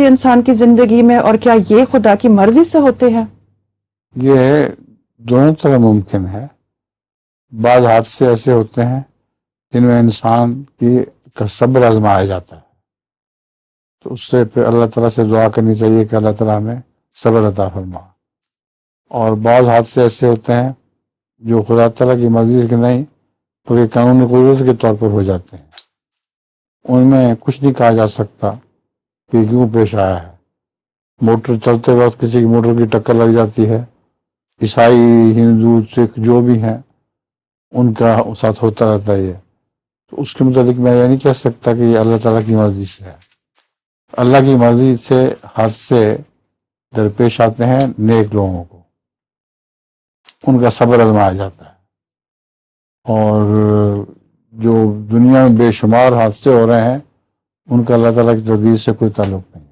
ہوتے ہیں انسان کی زندگی میں، اور کیا یہ خدا کی مرضی سے ہوتے ہیں؟ یہ دونوں طرح ممکن ہے۔ بعض حادثے ایسے ہوتے ہیں جن میں انسان کا صبر آزمایا جاتا ہے، تو اس سے پھر اللہ تعالیٰ سے دعا کرنی چاہیے کہ اللہ تعالیٰ ہمیں صبر عطا فرما۔ اور بعض حادثے ایسے ہوتے ہیں جو خدا تعالیٰ کی مرضی سے نہیں تو یہ قانونی قدرت کے طور پر ہو جاتے ہیں، ان میں کچھ نہیں کہا جا سکتا کہ کیوں پیش آیا ہے۔ موٹر چلتے وقت کسی کی موٹر کی ٹکر لگ جاتی ہے، عیسائی، ہندو، سکھ جو بھی ہیں ان کا ساتھ ہوتا رہتا ہے یہ، تو اس کے متعلق میں یہ نہیں کہہ سکتا کہ یہ اللہ تعالیٰ کی مرضی سے ہے۔ اللہ کی مرضی سے حادثے درپیش آتے ہیں نیک لوگوں کو، ان کا صبر آزمایا جاتا ہے۔ اور جو دنیا میں بے شمار حادثے ہو رہے ہیں ان کا اللہ تعالیٰ کی تقدیر سے کوئی تعلق نہیں۔